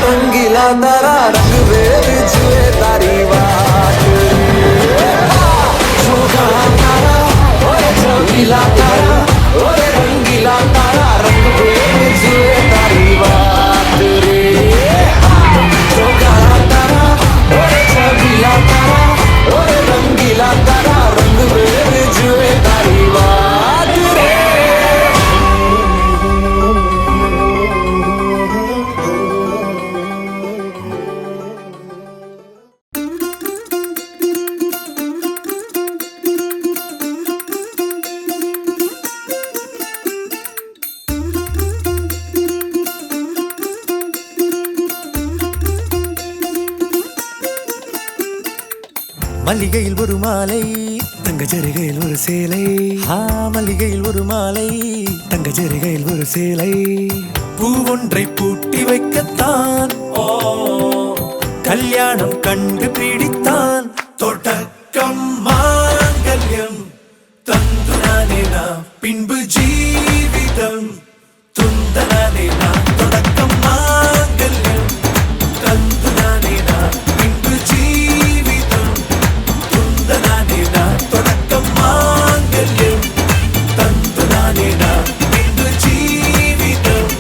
रंगीला तारा रंग बेर जुए तारी बात तारा रंगीला तारा रंगीला तारा रंग बेर जुए तारी बात रे तारा रंगीला तारा रंगीला तारा रंग बेर जुए तारी बात रे மல்லிகையில் ஒரு மாலை தங்க ஜரிகையில் ஒரு சேலை மல்லிகையில் ஒரு மாலை தங்க ஜரிகையில் ஒரு சேலை பூ ஒன்றை பூட்டி வைக்கத்தான் கல்யாணம் கண்டு பிடித்தான் தொடக்கம் மாங்கல்யம் தந்து நானே நாம் பின்பு ஜீவிதம் துந்தனானே நாம் தொடக்கம் மாங்கல்யம் தந்து நானே நாம் பின்பு ஜீவிதம் துந்தனானே நாம் தொடக்கம் மாங்கல்யம் தந்து நானே நாம் பின்பு ஜீவிதம்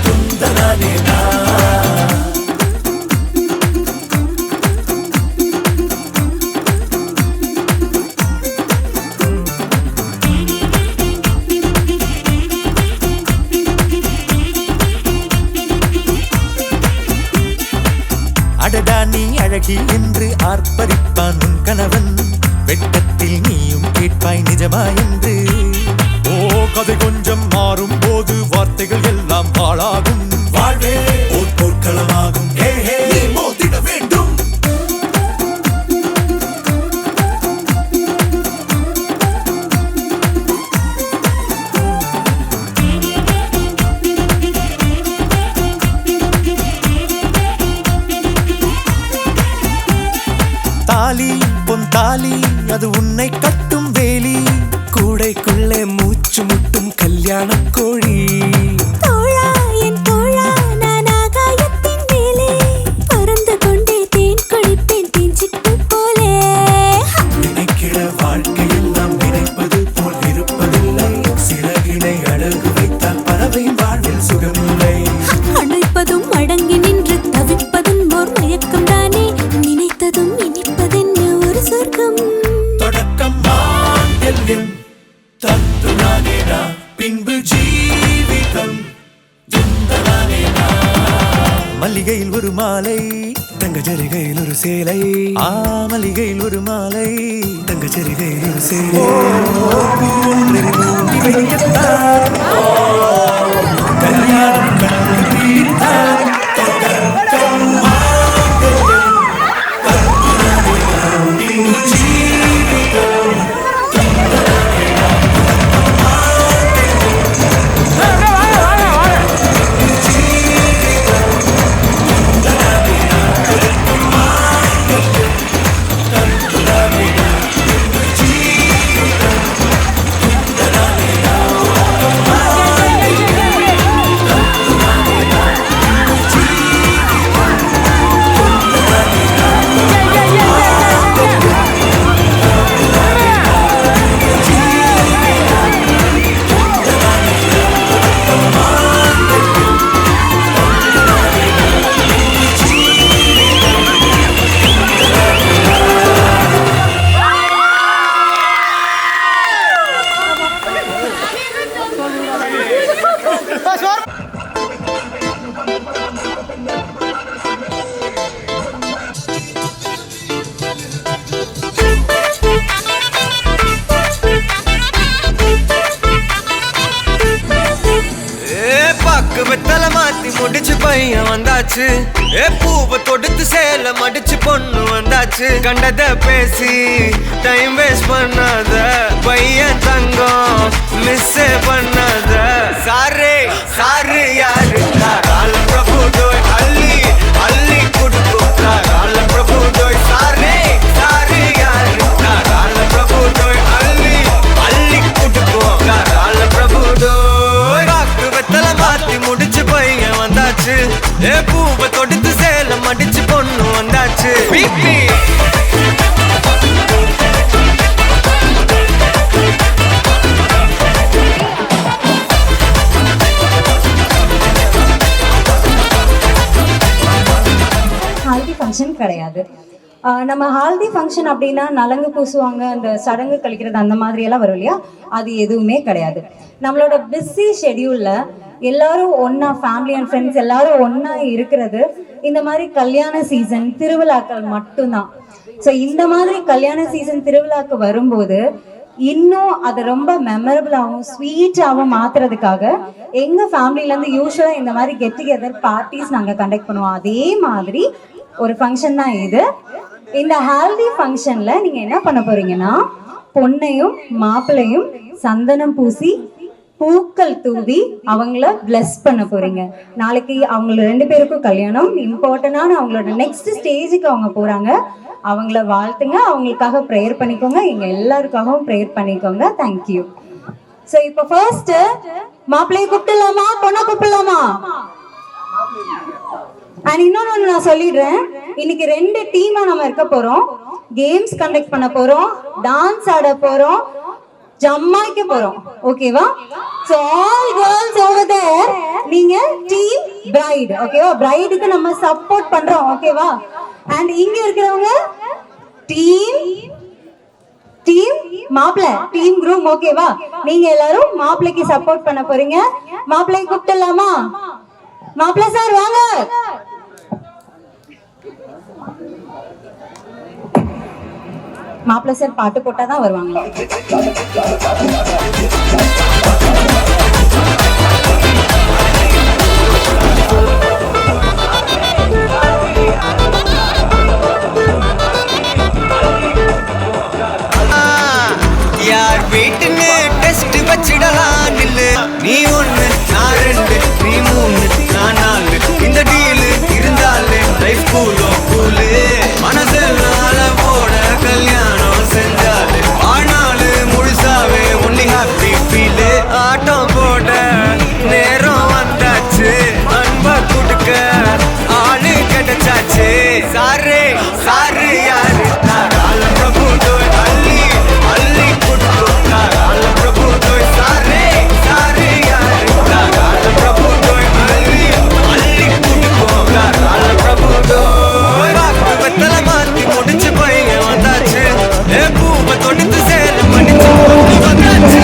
துந்தனானே நாம் அடடா நீ அழகி என்று ஆர்ப்பரிப்பான் உன் கணவன் வெட்டத்தில் நீயும் கேட்பாய் நிஜமா என்று கதை கொஞ்சம் மாறும் போது வார்த்தைகள் எல்லாம் ஆளாகும் வாழ்வே ஓர் போர்க்களமாகும் மோதிட வேண்டும் தாலி பொன் தாலி அது உன்னை கட்டும் வேலி கூடைக்குள்ளே மூச்சு முட்டும் கல்யாண கோழி தோழா என் தோழா நான் ஆகாயத்தின் மேலே பறந்து கொண்டே தேன் குடிப்பேன் தேஞ்சிட்டு போலே நினைக்கிற வாழ்க்கையில் நாம் நினைப்பது போல் இருப்பதில்லை சிறகினை அழகு வைத்தால் பறவை வாழ்வில் சுகமில்லை அழைப்பதும் அடங்கி நின்று தவிப்பதும் ஓர் மயக்கம் தானே நினைத்ததும் இனிப்பதென்ன ஒரு சொர்க்கம் தொடக்கம் மாங்கல்யம் தந்து நானே நாம் பின்பு ஜீவிதம் துந்தனானே நாம் மல்லிகையில் ஒரு மாலை தங்க ஜரிகையில் ஒரு சேலை மல்லிகையில் ஒரு மாலை தங்க ஜரிகையில் ஒரு சேலை கல்யாணம் கண்டு பிடித்தான் தொடக்கம் மாங்கல்யம் தந்து நானே நாம் பின்பு ஜீவிதம் துந்தனானே நாம் தொடக்கம் மாங்கல்யம் பின்பு ஜீவிதம் துந்தனானே நாம் தொடக்கம் மாங்கல்யம் தந்து நானே நாம் பின்பு ஜீவிதம் துந்தனானே நாம் தொடக்கம் மாங்கல்யம் தந்து நானே நாம் பின்பு ஜீவிதம் துந்தனானே நாம் பாக்கு வெத்தல மாத்தி முடிச்சு பையன் வந்தாச்சு பூவை தொடுத்து சேல மடிச்சு பொண்ணு வந்தாச்சு கண்டத பேசி டைம் வேஸ்ட் பண்ணாத பையன் தங்கம் மிஸ் பண்ணாத சாரு சாரு யாரு கால பிரபு டோய் அள்ளி அள்ளி குடுக்கும் கால பிரபு டோய் சாரு சாரு யாரு கால பிரபு டோய் அள்ளி அள்ளி குடுக்கும் கால பிரபு டோய் பாக்கு வெத்தல மாத்தி முடிச்சு பையன் வந்தாச்சு ஏ பூவை தொடுத்து சேலம் அடிச்சு பொண்ணு வந்தாச்சு பிபி ஹல்தி ஃபங்க்ஷன் கிடையாது. நம்ம ஹல்தி ஃபங்க்ஷன் அப்படின்னா நலங்கு பூசுவாங்க, அந்த சடங்கு கழிக்கிறது அந்த மாதிரியெல்லாம் வரும் இல்லையா, அது எதுவுமே கிடையாது. நம்மளோட பிஸி ஷெடியூலில் எல்லாரும் ஒன்றா, ஃபேமிலி அண்ட் ஃப்ரெண்ட்ஸ் எல்லாரும் ஒன்றா இருக்கிறது இந்த மாதிரி கல்யாண சீசன் திருவிழாக்கள் மட்டும்தான். ஸோ இந்த மாதிரி கல்யாண சீசன் திருவிழாக்கு வரும்போது இன்னும் அதை ரொம்ப மெமரபிளாகவும் ஸ்வீட்டாகவும் மாற்றுறதுக்காக எங்கள் ஃபேமிலியிலேருந்து யூஸ்வலாக இந்த மாதிரி கெட் டுகெதர் பார்ட்டிஸ் நாங்கள் கண்டக்ட் பண்ணுவோம். அதே மாதிரி ஒரு ஃபங்க்ஷன் தான் இது. இந்த ஹல்தி ஃபங்க்ஷனில் நீங்கள் என்ன பண்ண போகிறீங்கன்னா, பொண்ணையும் மாப்பிள்ளையும் சந்தனம் பூசி பூக்கள் தூவி அவங்கள பிளஸ் பண்ண போகிறீங்க. நாளைக்கு அவங்கள 2 பேருக்கும் கல்யாணம், இம்பார்ட்டண்டான அவங்களோட நெக்ஸ்ட் ஸ்டேஜுக்கு அவங்க போகிறாங்க. அவங்கள வாழ்த்துங்க, அவங்களுக்காக ப்ரேயர் பண்ணிக்கோங்க, எங்கள் எல்லாருக்காகவும் ப்ரேயர் பண்ணிக்கோங்க. தேங்க்யூ. ஸோ இப்போ ஃபர்ஸ்ட் மாப்பிள்ளையை கூப்பிடலாமா, பொண்ணை கூப்பிடலாமா? அண்ட் இன்னொன்று நான் சொல்லிடுறேன், இன்னைக்கு 2 டீமா நம்ம இருக்க போறோம், கேம்ஸ் கண்டக்ட் பண்ண போறோம், டான்ஸ் ஆட போறோம், ஜம்மாய்க்க போறோம். ஓகேவா? So all girls over there, நீங்க டீம் பிரைட். ஓகேவா? பிரைடுக்கு நம்ம சப்போர்ட் பண்றோம். ஓகேவா? அண்ட் இங்க இருக்கிறவங்க டீம் மாப்பிள்ளை, டீம் குரூம். ஓகேவா? நீங்க எல்லாரும் மாப்பிள்ளைக்கு சப்போர்ட் பண்ண போறீங்க. மாப்பிள்ளையை கூப்பிடலாமா? மாப்பிள்ளை சார் வாங்க. மாப்பிள்ளை சார் பாட்டு போட்டாதான் வருவாங்களா? யார் வீட்டுன்னு டெஸ்ட் வச்சிடலாம் நில்லு. நீ 1 நான் 2 நீ 3 நான் 4 இந்த டீலு இருந்தாலே லைஃப் கூலோ கூலு. மனசெல்லாம் போட கல்யாணம் செஞ்சாலே ஆனாலு முழுசாவே ஒன்லி ஹாப்பி ஃபீலு. ஆட்டம் போட நேரம் வந்தாச்சு, அன்பை கொடுக்க ஆளு கிடைச்சாச்சு. சாரு சாரு யாரு கால பிரபு தோய் அள்ளி அள்ளி குட்டு கால பிரபு தோய். சாரு சாரு யாரு கால பிரபு தோய் அள்ளி அள்ளி குட்டு கால பிரபு தோய். பாக்கு வெத்தல மாத்தி முடிச்சு பையன் வந்தாச்சு, ஏ பூவை தொடுத்து சேலம் அடிச்சு பொண்ணு வந்தாச்சு.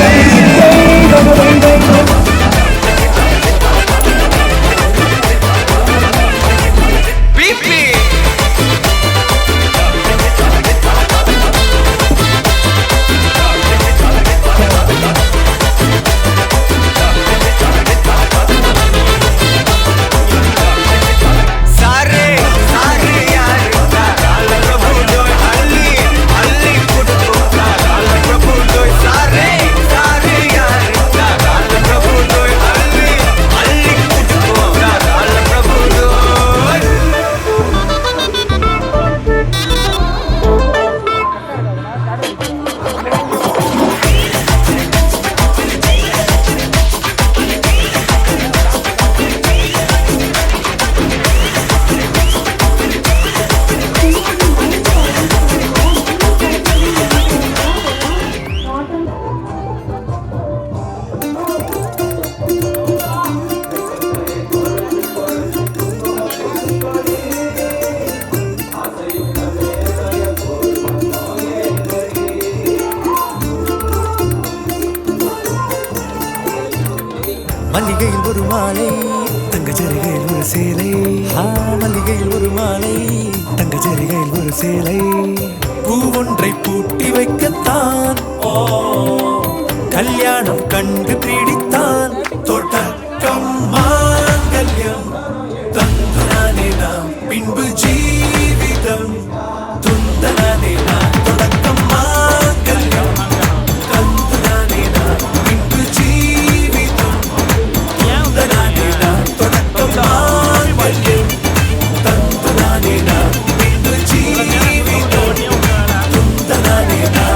பிபி சாரு சாரு யாரு கால பிரபு தோய் அள்ளி அள்ளி குட்டு கால பிரபு தோய். சாரு சாரு யாரு கால பிரபு தோய் அள்ளி அள்ளி குட்டு கால பிரபு தோய். மல்லிகையில் ஒரு மாலை, தங்கச்சரிகையில் ஒரு சேலை. மல்லிகையில் ஒரு மாலை, தங்கச்சரிகையில் ஒரு சேலை. பூவொன்றை பூட்டி வைக்கத்தான் கல்யாணம் கண்டு பிடித்தான். தொடக்கம் மாங்கல்யம் தந்துனானே நாம், பின்பு ஜீவிதம் துந்தனானே நாம். தொடக்கம் மாங்கல்யம் தந்துனானே நாம், பின்பு ஜீவிதம் துந்தனானே நாம். தொடக்கம் மாங்கல்யம் தந்துனானே நாம், பின்பு ஜீவிதம் துந்தனானே நாம்.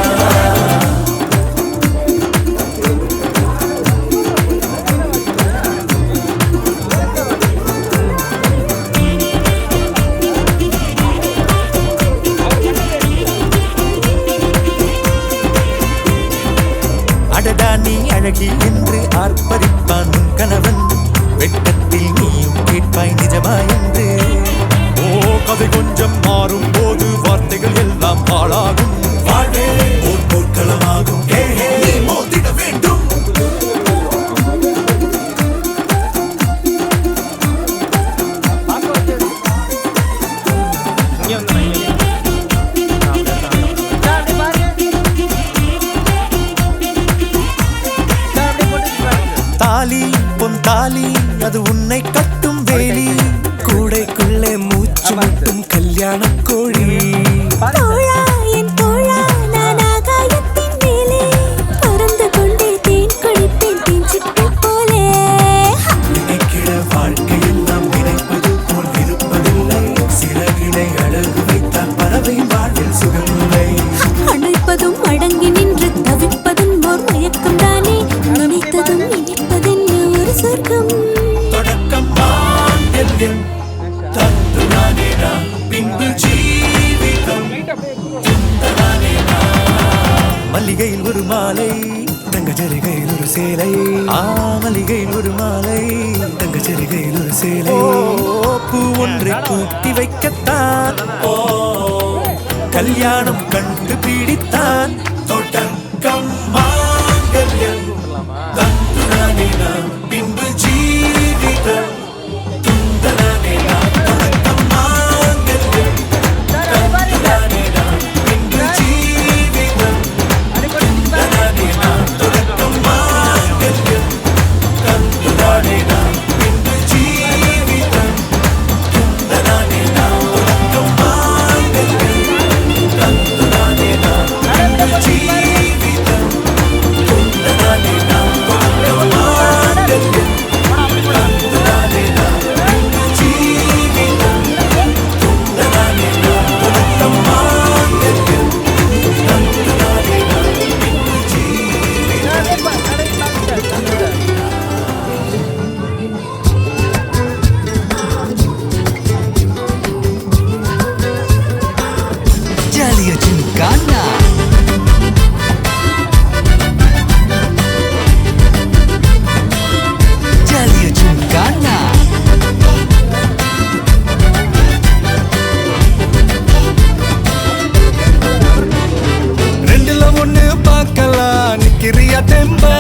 முடியுமா என்று கதை கொஞ்சம் மாறும் போது வார்த்தைகள் எல்லாம் பாழாகும். வாழ்வே ஒரு போர்க்களமாகும். நீ மோதிட வேண்டும். தாலி பொன் தாலி அது உன்னை கட்டும் வேலி, கூடைக்குள்ளே மூச்சு முட்டும் கல்யாண கோழி. தோழா என் தோழா நான் ஆகாயத்தின் மேலே பறந்து கொண்டே தேன் குடிப்பேன் தேன்சிட்டு போலே. நினைக்கிற வாழ்க்கையில் நாம் நினைப்பது போல் இருப்பதில்லை, சிறகினை அழகு வைத்தால் பறவை வாழ்வில் சுகமில்லை. அழைப்பதும் அடங்கி நின்று தவிப்பதும் ஓர் மயக்கம் தானே, நினைத்ததும் இனிப்பதென்ன ஒரு சொர்க்கம். தொடக்கம் மாங்கல்யம் தந்துனானேனா பின்பு ஜீவிதம் துந்தனானேனா. மல்லிகையில் ஒரு மாலை தங்க ஜரிகையில் ஒரு சேலை, மல்லிகையில் ஒரு மாலை தங்க ஜரிகையில் ஒரு சேலை. பூ ஒன்றை பூட்டி வைக்கத்தான் கல்யாணம் கண்டு பிடித்தான். தொடக்கம் மாங்கல்யம் தந்துனானேனா பின்பு ஜீவிதம் துந்தனானேனா. தொடக்கம் மாங்கல்யம் தந்துனானேனா பின்பு ஜீவிதம் துந்தனானேனா. தொடக்கம் மாங்கல்யம் தந்துனானேனா பின்பு ஜீவிதம் துந்தனானேனா. தொடக்கம் மாங்கல்யம் தந்துனானேனா பின்பு ஜீவிதம் துந்தனானேனா. தொடக்கம் மாங்கல்யம் தந்துனானேனா பின்பு ஜீவிதம் துந்தனானேனா. தொடக்கம் மாங்கல்யம் தந்துனானேனா பின்பு ஜாலியா ஜிம்கானா ஜாலியா ஜிம்கானா. ரெண்டுல ஒண்ணு பார்க்கலாம் நிக்கிறியா தெம்பா,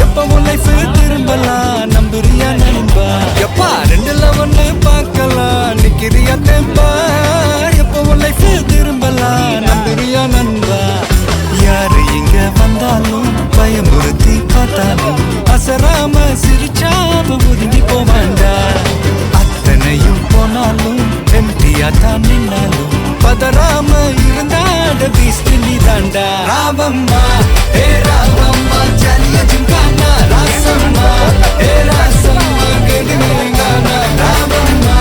எப்பவும் லைஃப் திரும்பலாம் நம்புறியா நண்பா. எப்பா ரெண்டுல ஒண்ணு பார்க்கலாம் நிக்கிறியா தெம்பா, எப்பவும் லைஃப் திரும்பலாம் நம்புறியா நண்பா. யாரு இங்க வந்தாலும் பயமுறுத்தி பார்த்தாலும் அசராம சிரிச்சாம ஒதுங்கி போவாண்டா. அத்தனையும் போனாலும் எம்டியா தான் நின்னாலும் பதறாம இருந்தாட பீஸ்ட் நீ தாண்டா. ராவம்மா ஏ ராவம்மா ஜாலியா ஜிம்கானா. ராசம்மா ஏ ராசம்மா கேடுங்கானா. ராவம்மா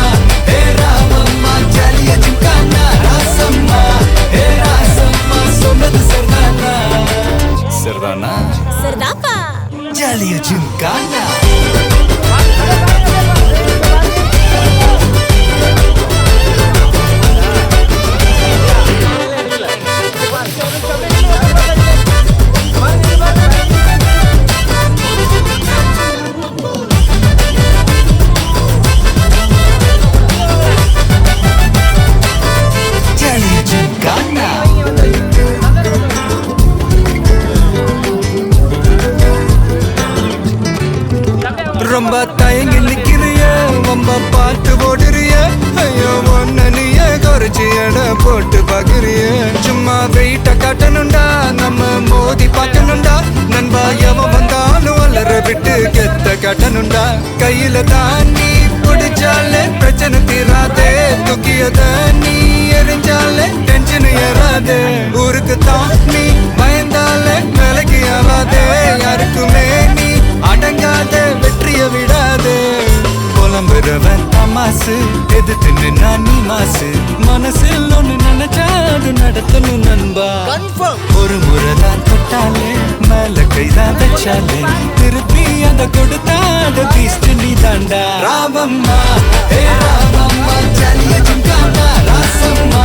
ஏ ராவம்மா ஜாலியா ஜிம்கானா. ராசம்மா ஏ ராசம்மா சொன்னது சரிதானா. சரிதானா சர்தாப்பா ஜாலியா ஜிம்கானா. ஜாலியா ஜிம்கானா. ரொம்ப தயங்கி நிக்கிறிய, ரொம்ப பார்த்து ஓடுறிய, ஐயோ ஒன்ன நீயே குறைச்சி எடை போட்டு பாக்குறிய. சும்மா வெயிட்ட காட்டணும்டா, நம்ம மோதி பார்க்கணும்டா. நண்பா எவன் வந்தாலும் வளர விட்டு கெத்த காட்டணும்டா. கையில தாண்டி பிடிச்சாலே பிரச்சனை தீராதே, தூக்கியத நீ எரிஞ்சாலே டென்ஷன் ஏறாதே. ஊருக்கு தான் நீ பயந்தாலே வேலைக்கு ஆகாதே, யாருக்குமே நீ அடங்காத வெற்றிய விடாதே. புலம்புறவன் தமாசு எதிர்த்து நின்னா நீ மாசு, மனசில் ஒண்ணு நினைச்சாடு நடத்தணும் நண்பா. ஒரு முறைதான் தொட்டாலே மேல கைதான் வச்சாலே திருப்பி அந்த கொடுத்தாட பீஸ்ட் நீ தாண்டா. ராவம்மா ஏ ராவம்மா ஜாலியா ஜிம்கானா. ராசம்மா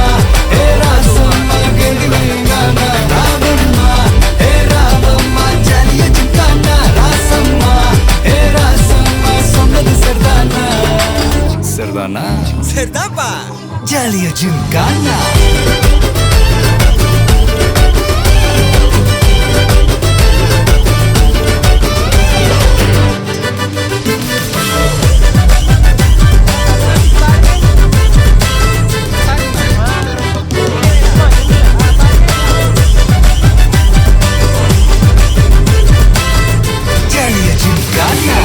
ஏ ராசம்மா கேடுங்கானா. ராவம்மா ஏ ராவம்மா ஜாலியா ஜிம்கானா. ராசம்மா ஏ ராசம்மா சொன்னது சரிதானா. சரிதானா? சரிதான்ப்பா. ஜாலியா ஜிம்கானா. ஜாலியா ஜிம்கானா.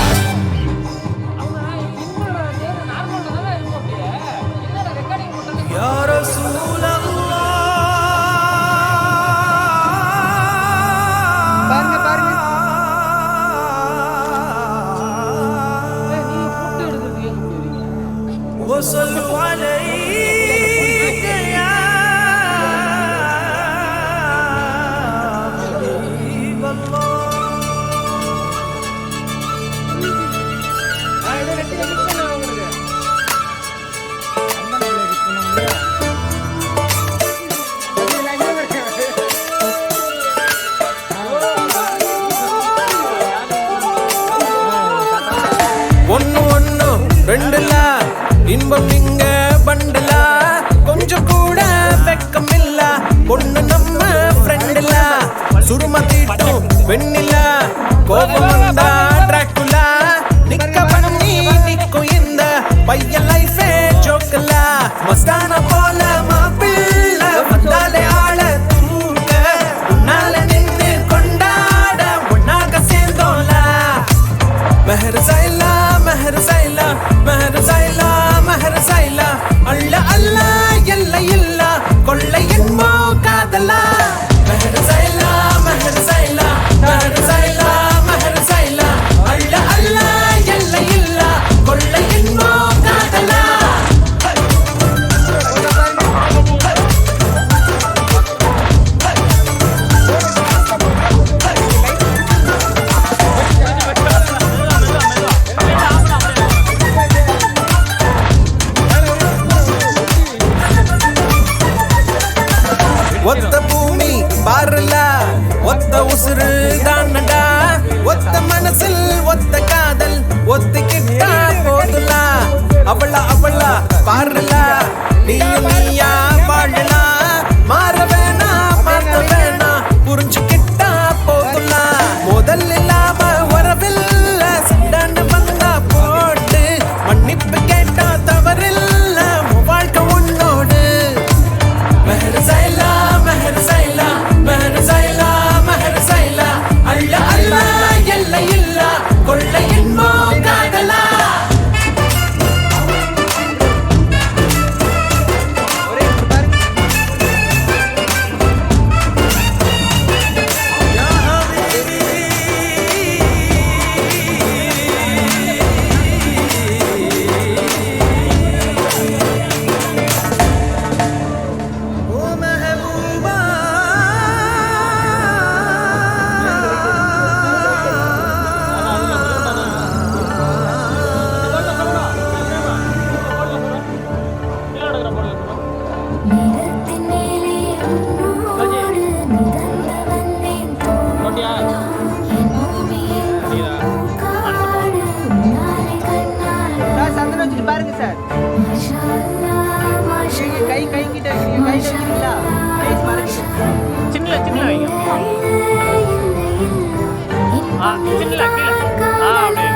وصلوا عليك يا حبيب الله. ஒன்னு ஒன்னு ரெண்டுல இன்பம் இங்க பண்டல கொஞ்சம் கூட வெக்கம் இல்ல பொண்ணு நம்ம ஃப்ரெண்டுல சுரும தீட்டும் வெண்ணில கோபம் வந்தா டிராக்குலா நிக்க பண்ணி நிக்கும் இந்த பையன் லைஃபே ஜோக்கல மஸ்தான போல மாப்பிள்ள வந்தாலே ஆள தூக்க உன்னால நின்று கொண்டாட ஒன்னாக சேர்ந்தோல மெஹர் சைலா மெஹர் சைலா மெஹர் சைலா மெஹர் சைலா அல்ல அல்ல எல்ல இல்ல கொள்ளை என்போ காதலா மெஹர் சைலா மெஹர் சைலா மெஹர் சைலா மெஹர் சைலா அல்ல அல்ல எல்ல இல்ல கொள்ளை என்போ காதலா. ஒத்த பூமி பாருல ஒத்த உசுறு தானடா ஒத்த மனசில் ஒத்த காதல் ஒத்திக்கிட்டா போதுல அவள அவள பாருல நீயா வாழலா மாற வேணா மாத்த வேணா புரிஞ்சுக்கிட்டா போதுல முதல் இல்லாம வரவில்ல சண்டாண்டு வந்தா போட்டு மன்னிப்பு கேட்டா தவறில்ல வாழ்க்கை உன்னோடு மெஹர் சைலா மெஹர் சைலா மெஹர் சைலா மெஹர் சைலா அல்ல அல்ல எல்ல இல்ல கொள்ளை என்போ காதலா. நிலத்தின் மேலே உன்னோடு மிதந்து வந்தேன் தோழா. என் பூமியின் பூக்காடு உன்னாலே கண்ணாடா. பாருங்க சார், மாஷா அல்லாஹ், மாஷா கை கை கிட்ட கை வச்சிருக்கீங்களா? ப்ளீஸ் பாருங்க. சின்ன சின்ன வைங்க. சின்ன கீழே. அப்படியே.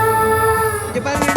இங்க பாருங்க.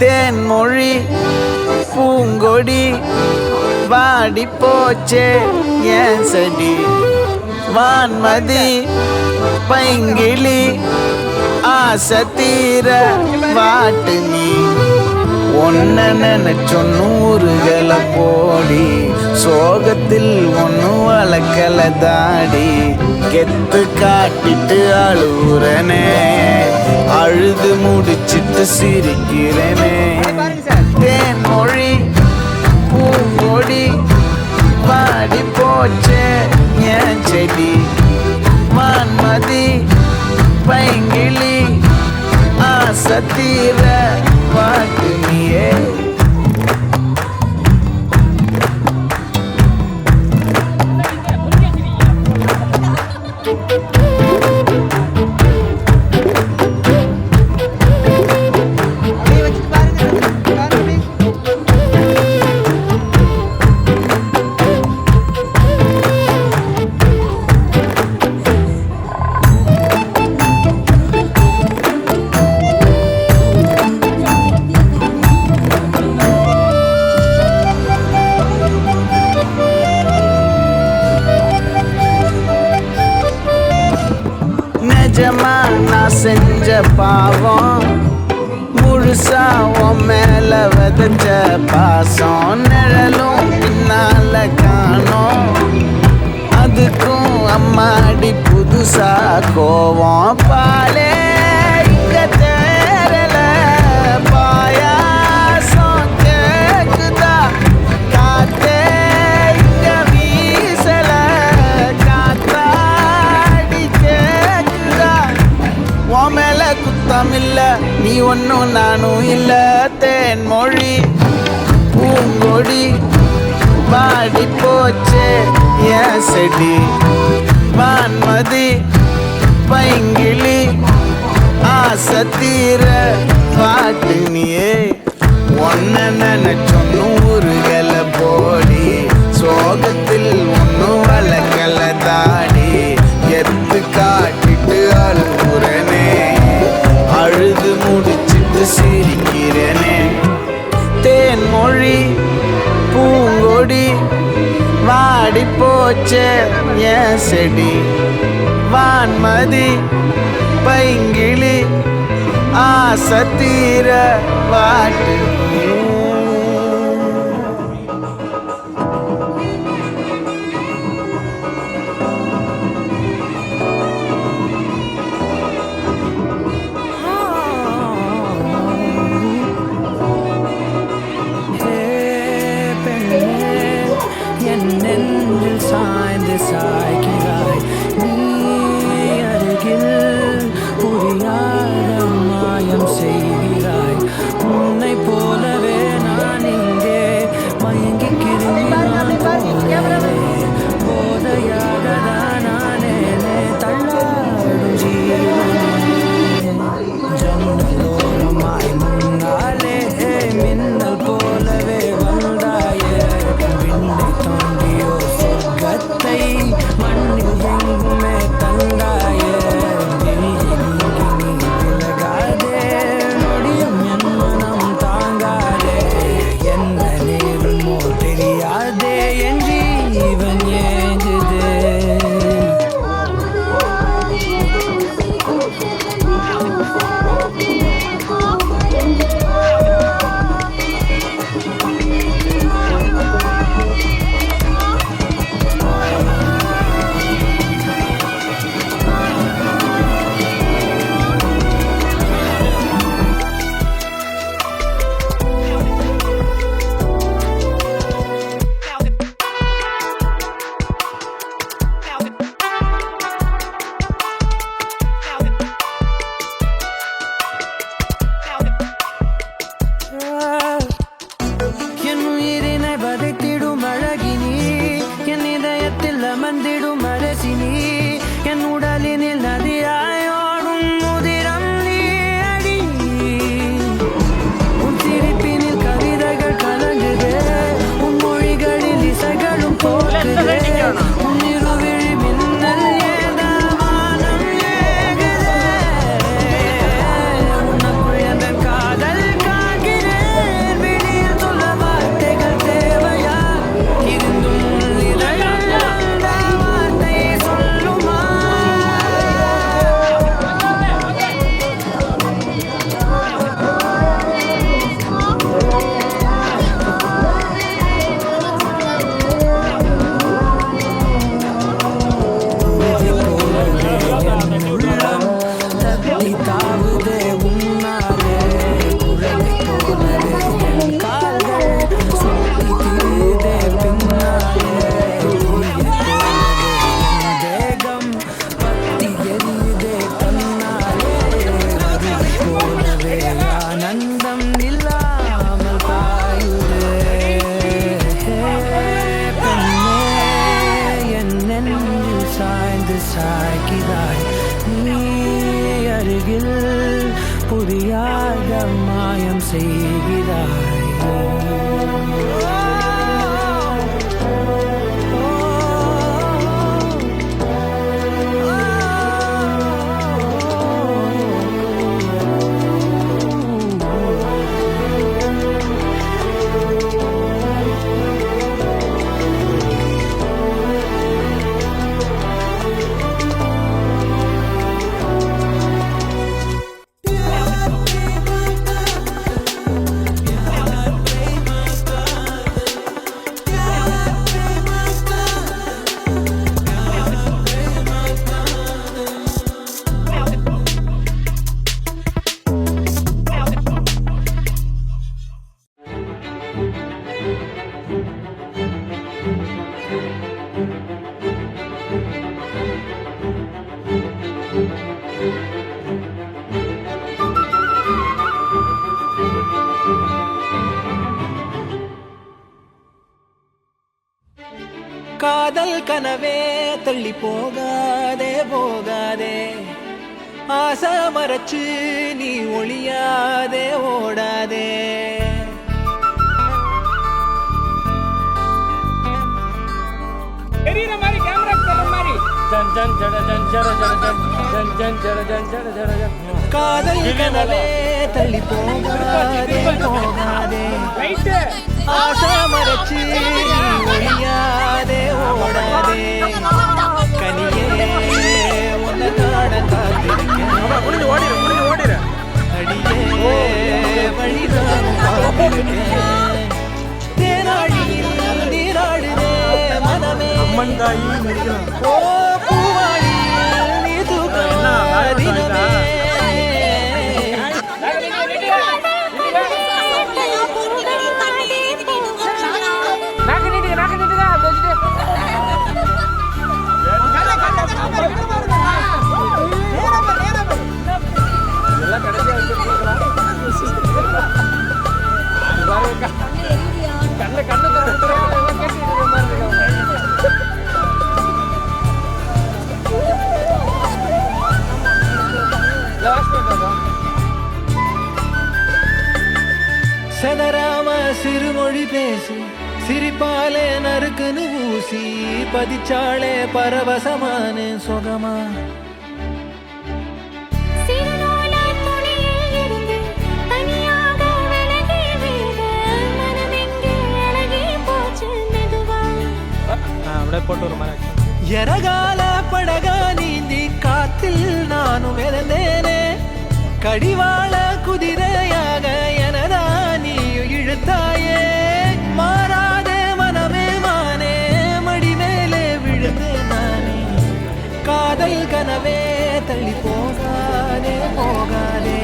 தேன்மொழி பூங்கொடி வாடி போச்சே ஏன் செடி வான்மதி பைங்கிளி ஆசை தீர வாட்டு நீ ஒன்ன நினைச்சொன்னு ஊருகளை போடி சோகத்தில் ஒன்னு வளர்க்கல தாடி கெத்து காட்டிட்டு அழுவுறனே அழுது முடிச்சிட்டு சிரிக்கிறேனே தேன்மொழி பூங்கொடி பாடி போச்சே என் செடி வான்மதி பைங்கிளி ஆசை தீர வாட்டு நீயே நிஜமா நான் செஞ்ச பாவம் முழுசா உன் மேல விதைச்ச பாசம் நிழலும் பின்னால காணோம் அதுக்கும் அம்மாடி புதுசா கோவம் பாலே இங்க தேரல பாயாசம் கேக்குதா காத்தே இங்க வீசல காத்தாடி கேக்குதா உன் மேல குத்தம் இல்ல நீ ஒன்னும் நானும் இல்ல தேன்மொழி பூங்கொடி பாடி போச்சே என் செடி வான்மதி பைங்கிளி ஆசை தீர பாட்டு நீயே ஒன்ன நினைச்சொன்னு ஊருகளை போடி சோகத்தில் ஒன்னு வளர்க்கல தாடி எத்து காட்டிட்டு அழுகுறனே அழுது முடிச்சிட்டு சிரிக்கிறனே தேன்மொழி பூங்கொடி வாடி போச்சே என் செடி வான்மதி பைங்கிளி ஆசை தீர வாட்டு என் நெஞ்சில் சாய்ந்து சாய்கிறாய் நீ அருகில் புரியாத மாயம் செய்கிறாய் உன்னை போலவே துள்ளி தாவுதே உன்னாலே குழந்தை போலவே என் கால்கள் சுத்தி திரியுதே பின்னாலே தீயை போலவே என் தேகம் பத்தி எரியுதே தன்னாலே அருவி போலவே ஆனந்தம் இல்லாமல் பாயுதே பெண்ணே என் நெஞ்சில் சாய்ந்து சாய்கிறாய் நீ அருகில் புரியாத மாயம் செய்கிறாய் காதல் கனவே தள்ளி போகாதே போகாதே ஆசை மறைச்சு நீ ஒளியாதே ஓடாதே தெரியற மாதிரி கேமரா தெரியற மாதிரி ஜன் ஜன் ஜட ஜன் ஜட ஜட ஜன் ஜன் ஜட ஜன் ஜட ஜட ஜன் காதல் கனவே தள்ளி போகாதே போகாதே ஆசை மறைச்சு நீ ஒளியாதே ஓடாதே கனியே உன்னை காண காத்திருக்கேன் ஓடிரு அடியே வழிதான் காத்திருக்கேன் தேனாழியில் நீராடுதே மனமே அம்மன் தாயி ஓ பூவாழியில் நீ தூக்காதினமே செதராம சிறுமொழி பேசி சிரிப்பாலே நறுக்குன்னு ஊசி பதிச்சாளே பரவசமான சுகமா எரகால படகா நீந்தி காத்தில் நானும் இறந்தேனே கடிவாள குதிரையாக எனதா நீயும் இழுத்தாயே மாறாத மனமே மானே மடி மேலே விழுந்தே நானே காதல் கனவே தள்ளி போகாதே போகாதே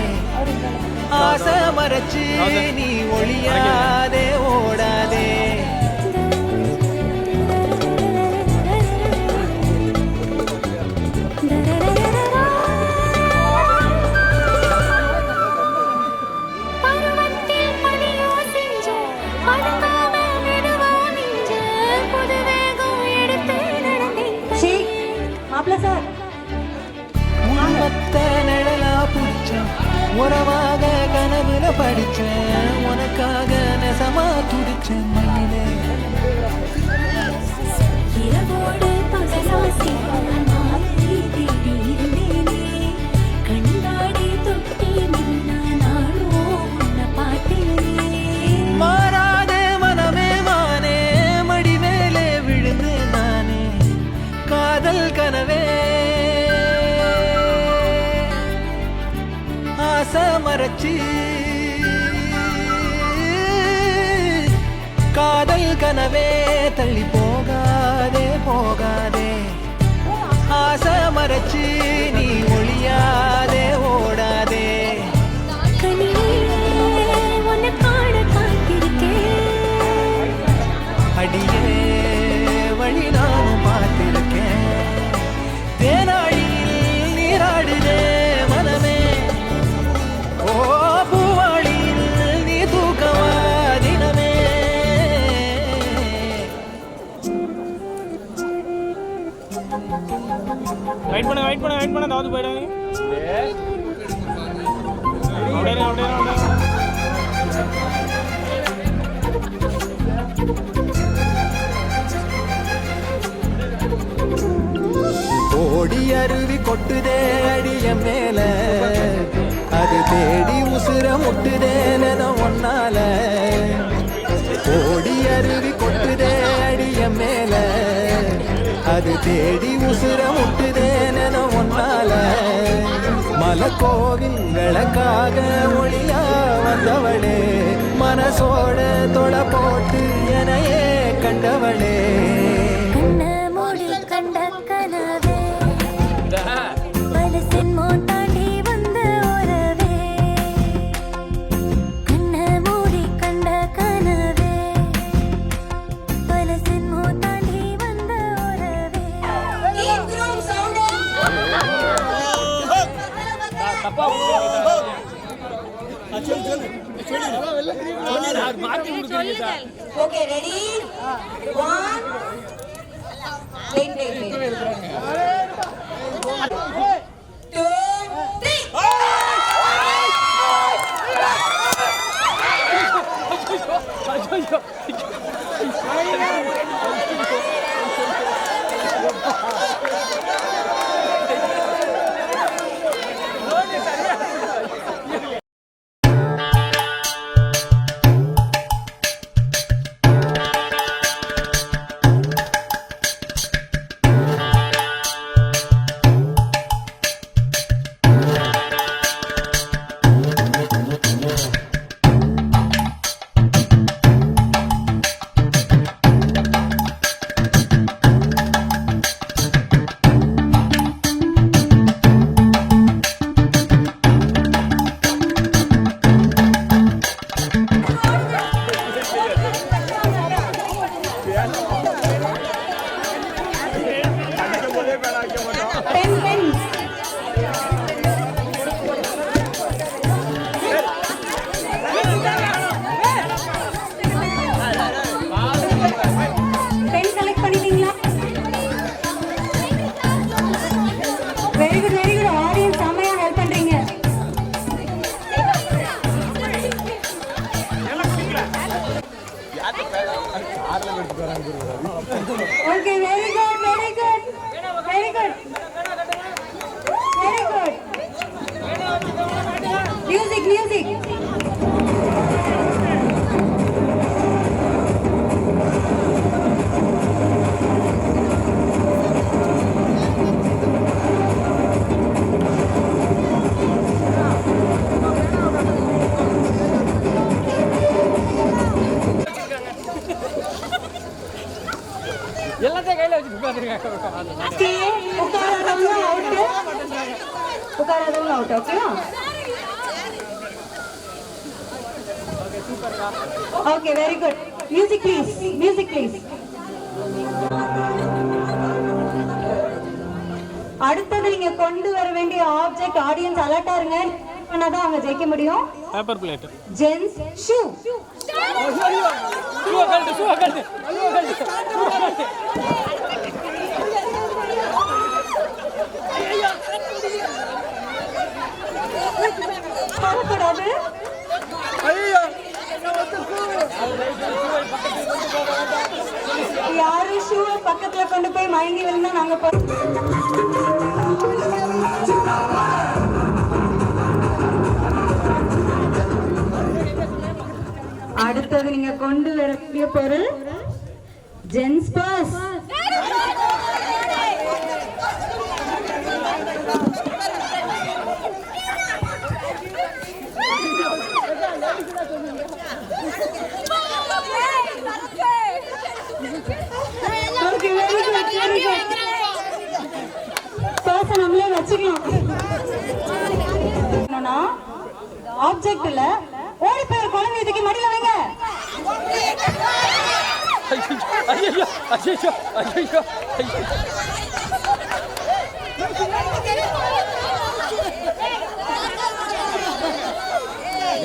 ஆசை மறைச்சு நீ ஒளியாதே ஓடாதே உறவாக கனவுல படிச்சேன் உனக்காக நெசமா துடிச்சேன் மண்ணிலே இரவோடு பகலாசி கண்டாடி தொட்டி நானோ உன்னை பார்த்தேனே மாறாத மனமே மானே மடி மேலே விழுந்து நானே காதல் கனவே ஆசை மறைச்சு காதல் கனவே தள்ளி போகாதே போகாதே ஆசை மறைச்சு நீ ஒளியாதே ஓட கொட்டுதே அடிய மேல அது தேடி உசுர முட்டுதே நெதம் ஒன்னால ஓடி அருவி கொட்டுதே அடிய மேல அது தேடி உசுர முட்டுதே நெதம் ஒன்னால மலக்கோவில் விளக்காக ஒளியா வந்தவளே மனசோட தொலை போட்டு எனையே கண்டவளே கண்ண மூடி கண்ட கனவே மனசின் மோட்டாண்டி வந்த உறவே கண்ண மூடி கண்ட கனவே மனசின் மோட்டாண்டி வந்த உறவே தப்பா மாற்றி கொடுக்குறீங்க sir. Okay ready 1 wait 2 pen select பண்ணிட்டீங்களா? வெரி குட் ஆடியன்ஸ் செம்மையா ஹெல்ப் பண்றீங்க. ஓகே வெரி குட் மியூசிக் எல்லாத்தையும் கையில வச்சுட்டு உட்காந்துருக்காங்க. உட்காராதவங்க அவுட் ஓகேவா? Okay very good music please. அடுத்தது நீங்க கொண்டு வர வேண்டிய ஆப்ஜெக்ட் ஆடியன்ஸ் அலர்ட்டா இருங்க. பண்ணாதான் அவங்க ஜெயிக்க முடியும். Paper plate. Gents shoe. Shoe கழட்டு. வரக்கூடாது. யாரு ஷூ பக்கத்துல கொண்டு போய் மயங்கி விழுந்தா நாங்க அடுத்தது நீங்க கொண்டு வரக்கூடிய பொருள் ஜென்ஸ் பர்ஸ். நம்மளே வச்சுக்கலாம். ஆப்ஜெக்ட்ல ஓடி போய் குழந்தை இதுக்கு மடியில வைங்க.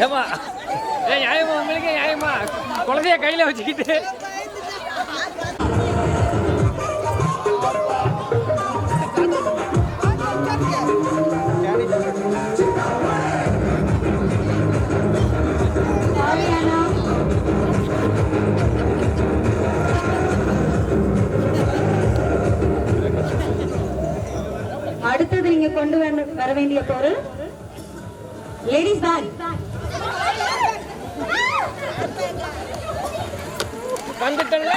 ஏமா நியாயமா உங்களுக்கு நியாயமா குழந்தைய கையில வச்சுக்கிட்டு அடுத்தது நீங்க கொண்டு வர வேண்டிய பொருள் லேடிஸ் பேக். வந்துட்டல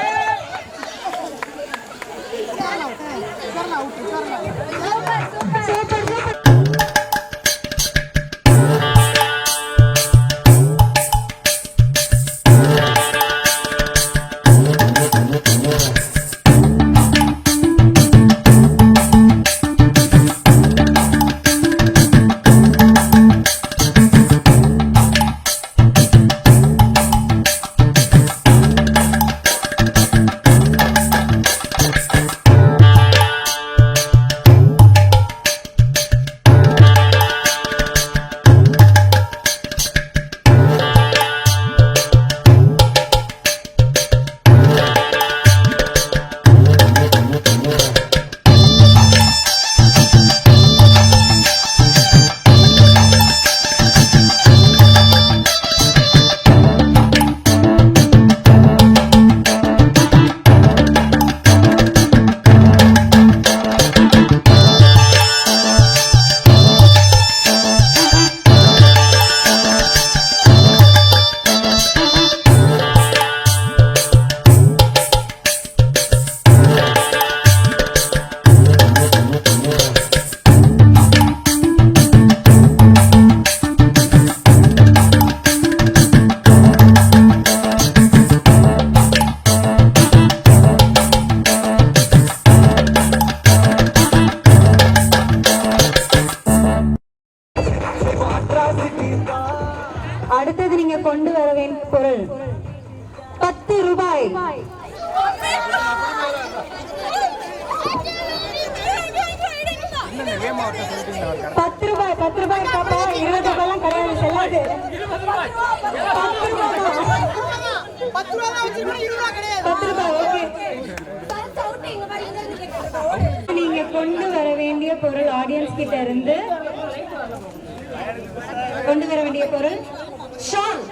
அடுத்தது நீங்க கொண்டு வர வேண்டிய பொருள் 10 ரூபாய். 10 ரூபாய் 10 ரூபாய் பாப்பா, 20 ரூபாய்லாம் கிடையாது, செல்லாது. 10 ரூபாய் ஓகே. நீங்க கொண்டு வர வேண்டிய பொருள் ஆடியன்ஸ் கிட்ட இருந்து கொண்டு வர வேண்டிய பொருள் ஷால்.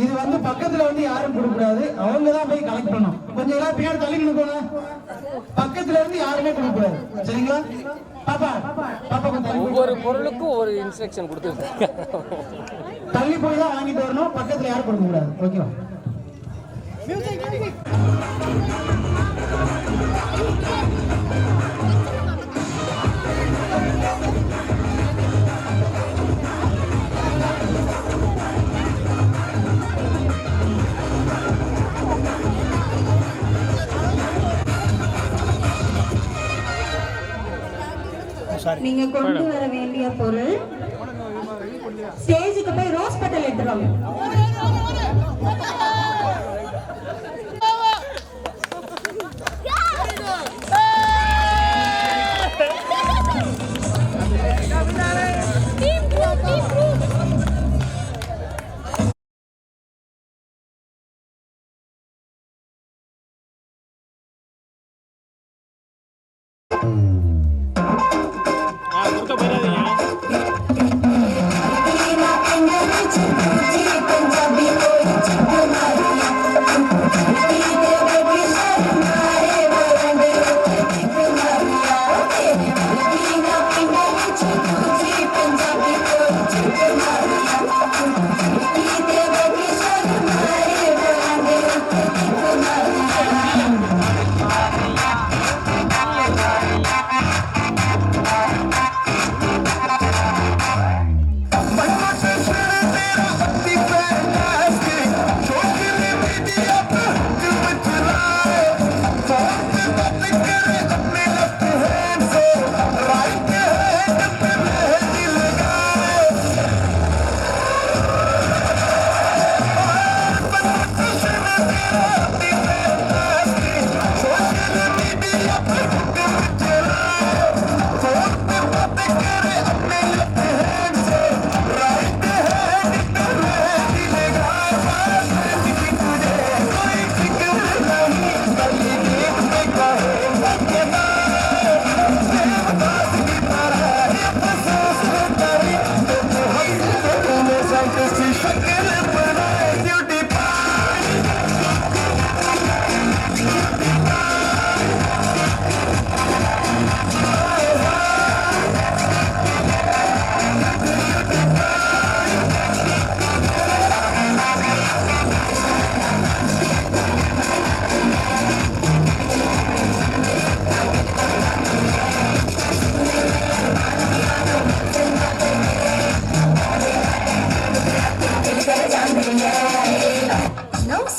இது வந்து பக்கத்துல வந்து யாரும் கொடுக்க கூடாது, அவங்க தான் போய் கலெக்ட் பண்ணணும். கொஞ்சம் எல்லாம் பின்னாடி தள்ளிக்கணும் போங்க, பக்கத்துல இருந்து யாருமே கொடுக்க கூடாது, சரிங்களா? பாப்பா பாப்பா கொஞ்சம் ஒவ்வொரு பொருளுக்கும் ஒரு இன்ஸ்ட்ரக்ஷன் கொடுத்துருக்காங்க. தள்ளி போய் தான் வாங்கிட்டு வரணும், பக்கத்துல யாரும் கொடுக்க கூடாது, ஓகேவா? நீங்க கொண்டு வர வேண்டிய பொருள் ஸ்டேஜுக்கு போய் ரோஸ் பெட்டல் எடுத்துருவாங்க.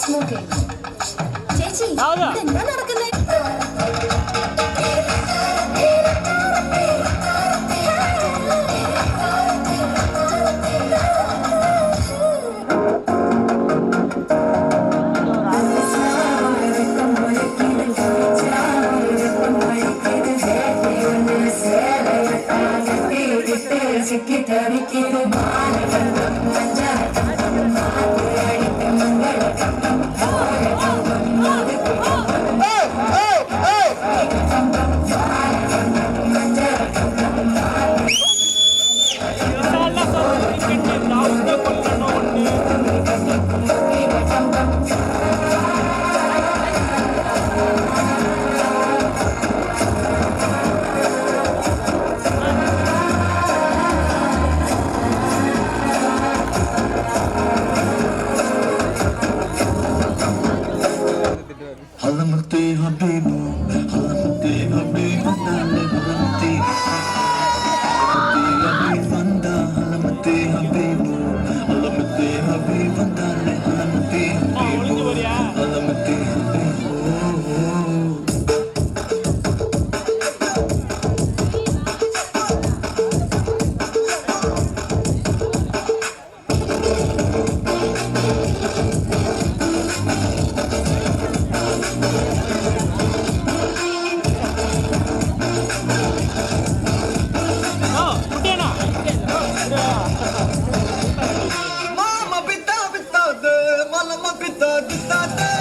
സ്മോക്കിംഗ് ചേച്ചി എന്താ നടക്കുന്നത് Halamati Habibu, Halamati Habibu, Halamati Habibanda, Halamati Habibu, Halamati Habibanda, Halamati Habibu, Halamati Habibu. Mama pita pita de, mama pita pita de.